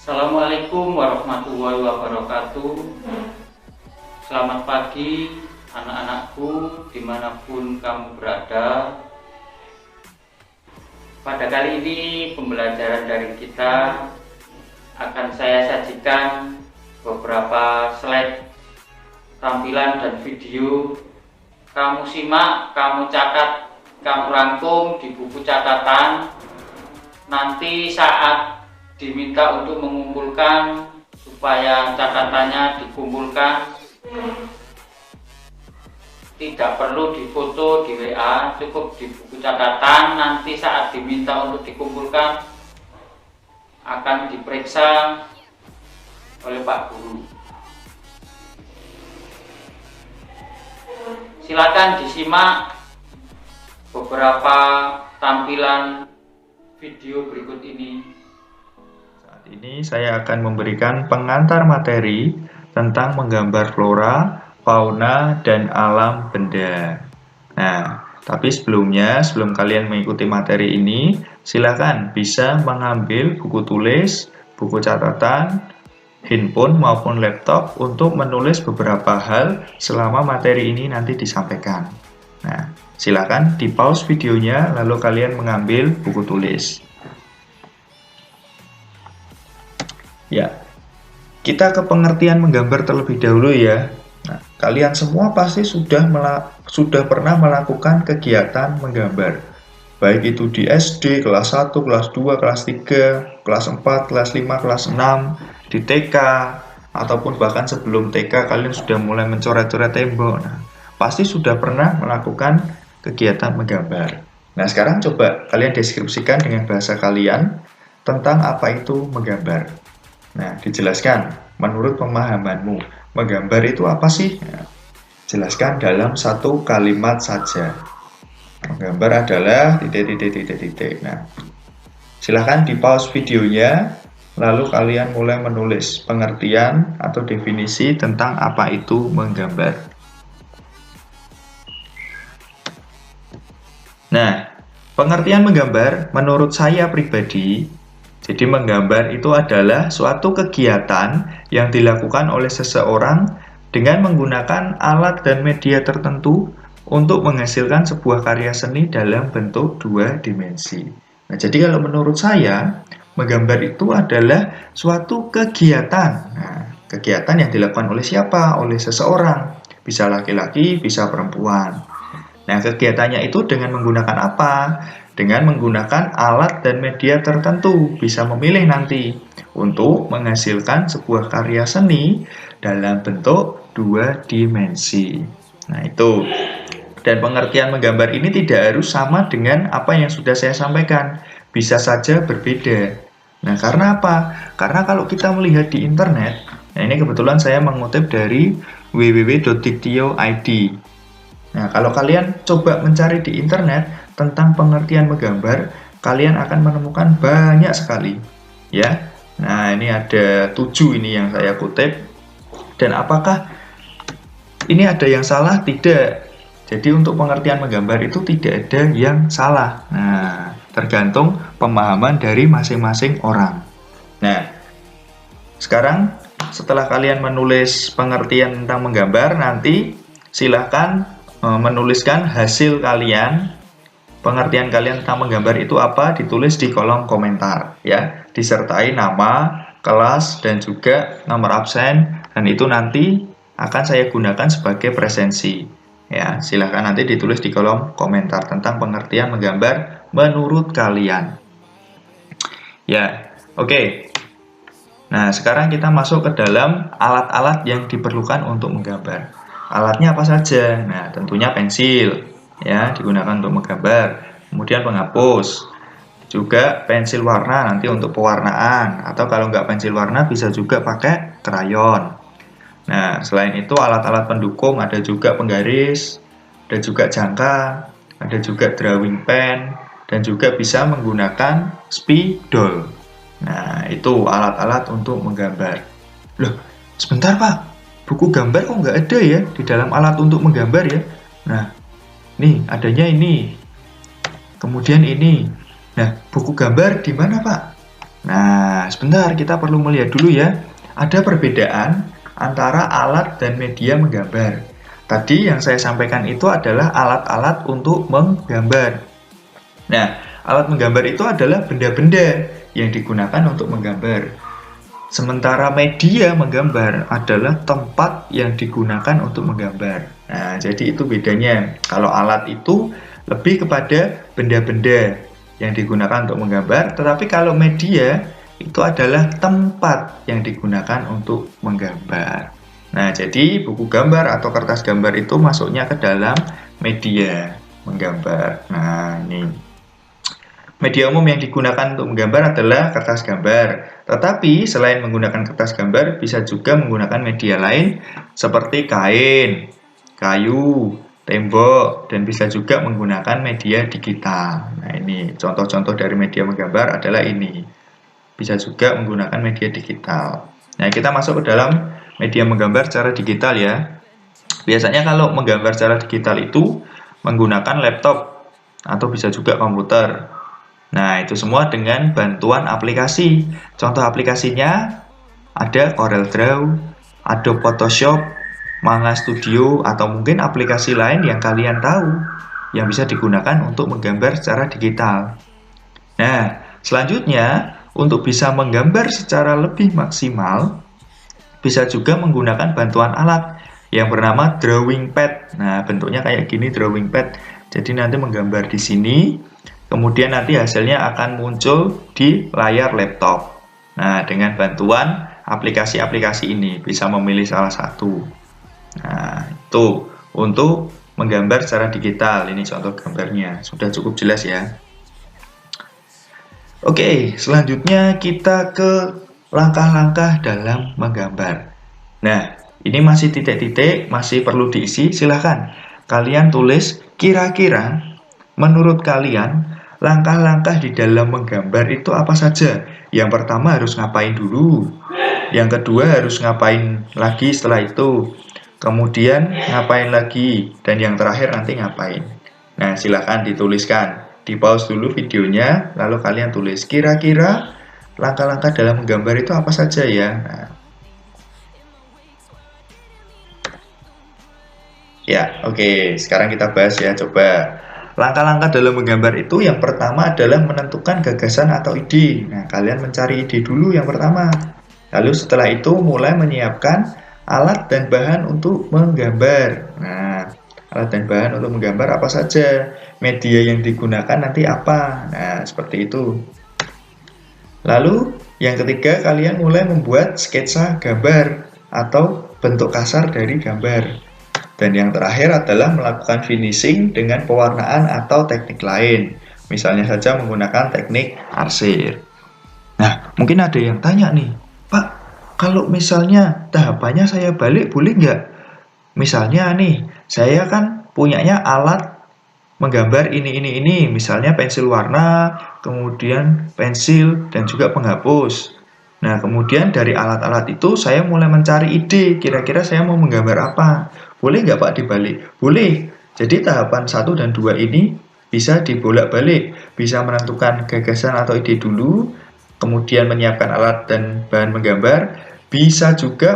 Assalamualaikum warahmatullahi wabarakatuh. Selamat pagi anak-anakku dimanapun kamu berada. Pada kali ini pembelajaran dari kita akan saya sajikan beberapa slide tampilan dan video. Kamu simak, kamu catat, kamu rangkum di buku catatan. Nanti saat diminta untuk mengumpulkan supaya catatannya dikumpulkan, tidak perlu difoto di WA, cukup di buku catatan. Nanti saat diminta untuk dikumpulkan akan diperiksa oleh Pak Guru. Silakan disimak beberapa tampilan video berikut ini. Ini saya akan memberikan pengantar materi tentang menggambar flora, fauna, dan alam benda. Nah, tapi sebelum kalian mengikuti materi ini, silakan bisa mengambil buku tulis, buku catatan, handphone maupun laptop untuk menulis beberapa hal selama materi ini nanti disampaikan. Nah, silakan di pause videonya lalu kalian mengambil buku tulis. Ya, kita ke pengertian menggambar terlebih dahulu ya. Nah, kalian semua pasti sudah pernah melakukan kegiatan menggambar. Baik itu di SD, kelas 1, kelas 2, kelas 3, kelas 4, kelas 5, kelas 6, di TK, ataupun bahkan sebelum TK kalian sudah mulai mencoret-coret tembok. Nah, pasti sudah pernah melakukan kegiatan menggambar. Nah, sekarang coba kalian deskripsikan dengan bahasa kalian tentang apa itu menggambar. Nah, dijelaskan menurut pemahamanmu, menggambar itu apa sih? Nah, jelaskan dalam satu kalimat saja. Menggambar adalah titik. Nah, silahkan di pause videonya, lalu kalian mulai menulis pengertian atau definisi tentang apa itu menggambar. Nah, pengertian menggambar menurut saya pribadi, jadi menggambar itu adalah suatu kegiatan yang dilakukan oleh seseorang dengan menggunakan alat dan media tertentu untuk menghasilkan sebuah karya seni dalam bentuk dua dimensi. Nah, jadi kalau menurut saya, menggambar itu adalah suatu kegiatan. Nah, kegiatan yang dilakukan oleh siapa? Oleh seseorang. Bisa laki-laki, bisa perempuan. Nah, kegiatannya itu dengan menggunakan apa? Dengan menggunakan alat dan media tertentu, bisa memilih nanti untuk menghasilkan sebuah karya seni dalam bentuk dua dimensi. Nah, itu. Dan pengertian menggambar ini tidak harus sama dengan apa yang sudah saya sampaikan. Bisa saja berbeda. Nah, karena apa? Karena kalau kita melihat di internet, nah ini kebetulan saya mengutip dari www.diktio.id. Nah, kalau kalian coba mencari di internet tentang pengertian menggambar, kalian akan menemukan banyak sekali, ya. Nah, ini ada 7 ini yang saya kutip. Dan apakah ini ada yang salah? Tidak. Jadi untuk pengertian menggambar itu tidak ada yang salah. Nah, tergantung pemahaman dari masing-masing orang. Nah, sekarang setelah kalian menulis pengertian tentang menggambar, nanti silahkan menuliskan hasil kalian. Pengertian kalian tentang menggambar itu apa? Ditulis di kolom komentar ya, disertai nama, kelas, dan juga nomor absen, dan itu nanti akan saya gunakan sebagai presensi ya. Silahkan nanti ditulis di kolom komentar tentang pengertian menggambar menurut kalian ya. Oke. Nah, sekarang kita masuk ke dalam alat-alat yang diperlukan untuk menggambar. Alatnya apa saja? Nah, tentunya pensil ya, digunakan untuk menggambar. Kemudian penghapus, juga pensil warna nanti untuk pewarnaan, atau kalau nggak pensil warna bisa juga pakai krayon. Nah, selain itu alat-alat pendukung ada juga penggaris, ada juga jangka, ada juga drawing pen, dan juga bisa menggunakan spidol. Nah, itu alat-alat untuk menggambar. Loh, sebentar Pak, buku gambar kok nggak ada ya di dalam alat untuk menggambar ya? Nah, nih adanya ini, kemudian ini. Nah, buku gambar di mana Pak? Nah, sebentar, kita perlu melihat dulu ya. Ada perbedaan antara alat dan media menggambar. Tadi yang saya sampaikan itu adalah alat-alat untuk menggambar. Nah, alat menggambar itu adalah benda-benda yang digunakan untuk menggambar. Sementara media menggambar adalah tempat yang digunakan untuk menggambar. Nah, jadi itu bedanya. Kalau alat itu lebih kepada benda-benda yang digunakan untuk menggambar, tetapi kalau media itu adalah tempat yang digunakan untuk menggambar. Nah, jadi buku gambar atau kertas gambar itu masuknya ke dalam media menggambar. Nah, ini. Media umum yang digunakan untuk menggambar adalah kertas gambar. Tetapi selain menggunakan kertas gambar, bisa juga menggunakan media lain seperti kain, kayu, tembok, dan bisa juga menggunakan media digital. Nah, ini contoh-contoh dari media menggambar adalah ini. Bisa juga menggunakan media digital. Nah, kita masuk ke dalam media menggambar secara digital ya. Biasanya kalau menggambar secara digital itu menggunakan laptop atau bisa juga komputer. Nah, itu semua dengan bantuan aplikasi. Contoh aplikasinya ada CorelDRAW, Adobe Photoshop, Manga Studio, atau mungkin aplikasi lain yang kalian tahu yang bisa digunakan untuk menggambar secara digital. Nah, selanjutnya untuk bisa menggambar secara lebih maksimal, bisa juga menggunakan bantuan alat yang bernama drawing pad. Nah, bentuknya kayak gini drawing pad. Jadi nanti menggambar di sini. Kemudian nanti hasilnya akan muncul di layar laptop. Nah, dengan bantuan aplikasi-aplikasi ini bisa memilih salah satu. Nah, itu untuk menggambar secara digital. Ini contoh gambarnya. Sudah cukup jelas ya. Oke, selanjutnya kita ke langkah-langkah dalam menggambar. Nah, ini masih titik-titik, masih perlu diisi. Silahkan kalian tulis kira-kira menurut kalian langkah-langkah di dalam menggambar itu apa saja? Yang pertama harus ngapain dulu? Yang kedua harus ngapain lagi setelah itu? Kemudian ngapain lagi? Dan yang terakhir nanti ngapain? Nah, silakan dituliskan. Di pause dulu videonya, lalu kalian tulis kira-kira langkah-langkah dalam menggambar itu apa saja ya? Nah. Ya, oke. Sekarang kita bahas ya, coba. Langkah-langkah dalam menggambar itu yang pertama adalah menentukan gagasan atau ide. Nah, kalian mencari ide dulu yang pertama. Lalu setelah itu mulai menyiapkan alat dan bahan untuk menggambar. Nah, alat dan bahan untuk menggambar apa saja? Media yang digunakan nanti apa? Nah, seperti itu. Lalu yang ketiga, kalian mulai membuat sketsa gambar atau bentuk kasar dari gambar. Dan yang terakhir adalah melakukan finishing dengan pewarnaan atau teknik lain. Misalnya saja menggunakan teknik arsir. Nah, mungkin ada yang tanya nih, Pak, kalau misalnya tahapannya saya balik, boleh nggak? Misalnya nih, saya kan punyanya alat menggambar ini. Misalnya pensil warna, kemudian pensil, dan juga penghapus. Nah, kemudian dari alat-alat itu saya mulai mencari ide, kira-kira saya mau menggambar apa. Boleh nggak Pak dibalik? Boleh. Jadi tahapan 1 dan 2 ini bisa dibolak-balik. Bisa menentukan gagasan atau ide dulu, kemudian menyiapkan alat dan bahan menggambar. Bisa juga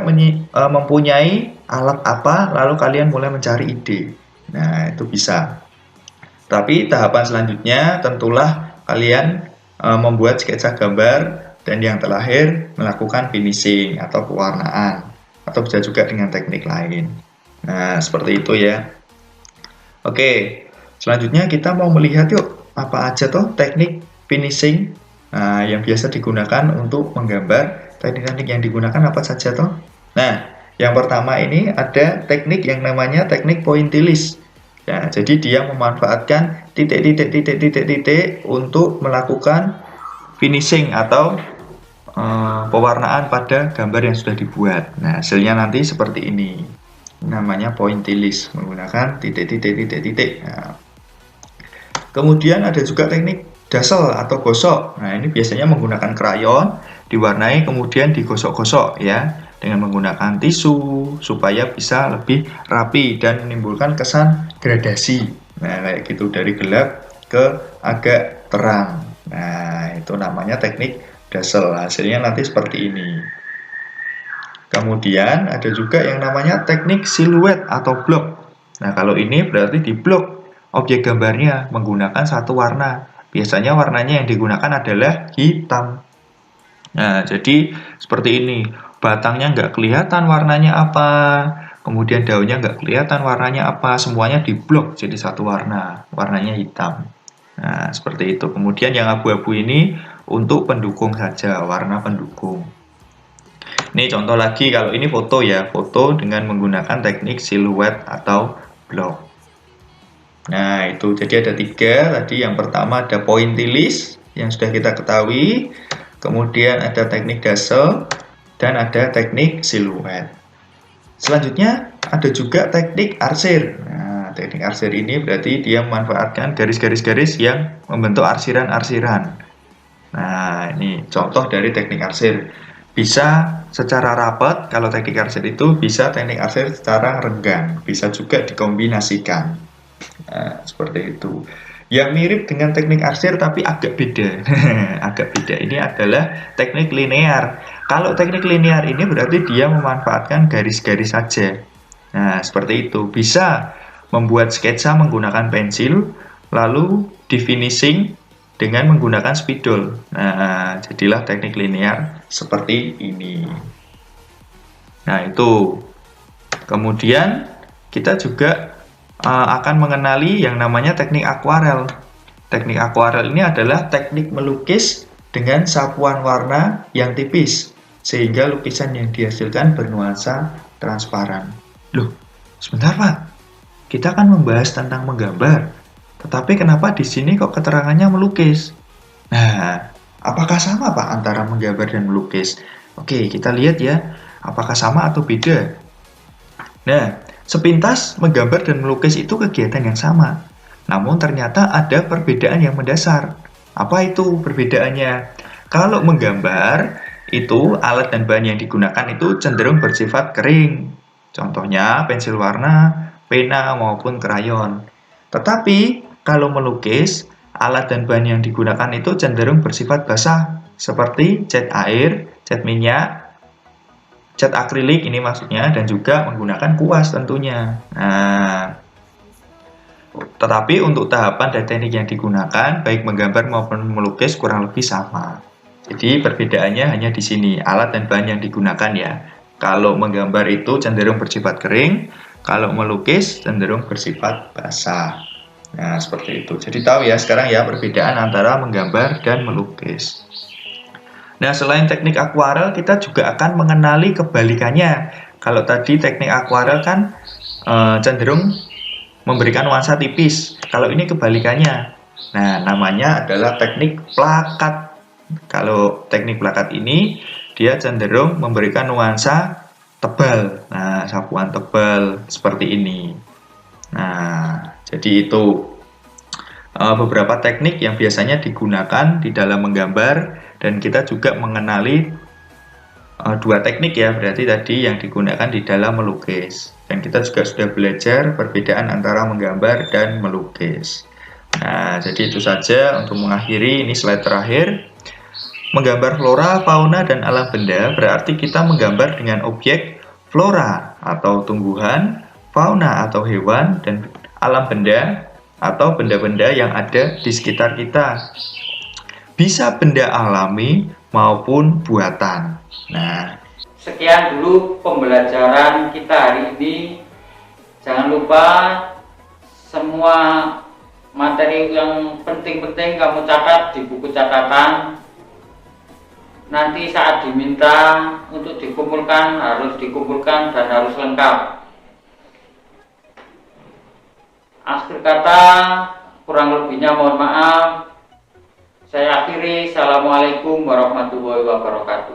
mempunyai alat apa, lalu kalian mulai mencari ide. Nah, itu bisa. Tapi tahapan selanjutnya tentulah kalian membuat sketsa gambar dan yang terakhir melakukan finishing atau pewarnaan. Atau bisa juga dengan teknik lain. Nah, seperti itu ya. Oke, selanjutnya kita mau melihat yuk apa aja toh teknik finishing yang biasa digunakan untuk menggambar. Teknik-teknik yang digunakan apa saja toh? Nah, yang pertama ini ada teknik yang namanya teknik pointillist. Ya, jadi dia memanfaatkan titik-titik untuk melakukan finishing atau pewarnaan pada gambar yang sudah dibuat. Nah, hasilnya nanti seperti ini. Namanya pointillist, menggunakan titik-titik. Nah. Kemudian ada juga teknik dazzle atau gosok. Nah, ini biasanya menggunakan krayon, diwarnai kemudian digosok-gosok ya, dengan menggunakan tisu supaya bisa lebih rapi dan menimbulkan kesan gradasi. Nah, kayak gitu dari gelap ke agak terang. Nah, itu namanya teknik Dassel. Hasilnya nanti seperti ini. Kemudian ada juga yang namanya teknik siluet atau blok. Nah, kalau ini berarti di blok objek gambarnya menggunakan satu warna. Biasanya warnanya yang digunakan adalah hitam. Nah, jadi seperti ini. Batangnya nggak kelihatan warnanya apa. Kemudian daunnya nggak kelihatan warnanya apa. Semuanya di blok jadi satu warna. Warnanya hitam. Nah, seperti itu. Kemudian yang abu-abu ini untuk pendukung saja, warna pendukung. Ini contoh lagi, kalau ini foto ya, foto dengan menggunakan teknik siluet atau blok. Nah, itu jadi ada 3 tadi. Yang pertama ada pointillis yang sudah kita ketahui, kemudian ada teknik Dassel, dan ada teknik siluet. Selanjutnya ada juga teknik arsir. Nah, teknik arsir ini berarti dia memanfaatkan garis-garis yang membentuk arsiran-arsiran. Nah, ini contoh dari teknik arsir. Bisa secara rapat, kalau teknik arsir itu bisa teknik arsir secara renggang, bisa juga dikombinasikan. Nah, seperti itu. Yang mirip dengan teknik arsir tapi agak beda. Agak beda. Ini adalah teknik linear. Kalau teknik linear ini berarti dia memanfaatkan garis-garis saja. Nah, seperti itu. Bisa membuat sketsa menggunakan pensil, lalu di finishing dengan menggunakan spidol. Nah, jadilah teknik linear seperti ini. Nah, itu. Kemudian kita juga akan mengenali yang namanya teknik akuarel. Teknik akuarel ini adalah teknik melukis dengan sapuan warna yang tipis, sehingga lukisan yang dihasilkan bernuansa transparan. Loh, sebentar Pak. Kita akan membahas tentang menggambar. Tetapi kenapa di sini kok keterangannya melukis? Nah, apakah sama Pak antara menggambar dan melukis? Oke, kita lihat ya, apakah sama atau beda? Nah, sepintas menggambar dan melukis itu kegiatan yang sama. Namun ternyata ada perbedaan yang mendasar. Apa itu perbedaannya? Kalau menggambar, itu alat dan bahan yang digunakan itu cenderung bersifat kering. Contohnya pensil warna, pena maupun krayon. Tetapi kalau melukis, alat dan bahan yang digunakan itu cenderung bersifat basah, seperti cat air, cat minyak, cat akrilik ini maksudnya, dan juga menggunakan kuas tentunya. Nah, tetapi untuk tahapan dan teknik yang digunakan, baik menggambar maupun melukis kurang lebih sama. Jadi perbedaannya hanya di sini, alat dan bahan yang digunakan ya. Kalau menggambar itu cenderung bersifat kering, kalau melukis cenderung bersifat basah. Nah, seperti itu. Jadi tahu ya sekarang ya perbedaan antara menggambar dan melukis. Nah, selain teknik akuarel, kita juga akan mengenali kebalikannya. Kalau tadi teknik akuarel kan cenderung memberikan nuansa tipis. Kalau ini kebalikannya. Nah, namanya adalah teknik plakat. Kalau teknik plakat ini, dia cenderung memberikan nuansa tebal. Nah, sapuan tebal seperti ini. Nah, jadi itu beberapa teknik yang biasanya digunakan di dalam menggambar, dan kita juga mengenali 2 teknik ya, berarti tadi yang digunakan di dalam melukis. Dan kita juga sudah belajar perbedaan antara menggambar dan melukis. Nah, jadi itu saja untuk mengakhiri ini slide terakhir. Menggambar flora, fauna, dan alam benda berarti kita menggambar dengan objek flora atau tumbuhan, fauna atau hewan, dan alam benda atau benda-benda yang ada di sekitar kita. Bisa benda alami maupun buatan. Nah, sekian dulu pembelajaran kita hari ini. Jangan lupa semua materi yang penting-penting kamu catat di buku catatan. Nanti saat diminta untuk dikumpulkan, harus dikumpulkan dan harus lengkap. Akhir kata, kurang lebihnya mohon maaf. Saya akhiri. Assalamualaikum warahmatullahi wabarakatuh.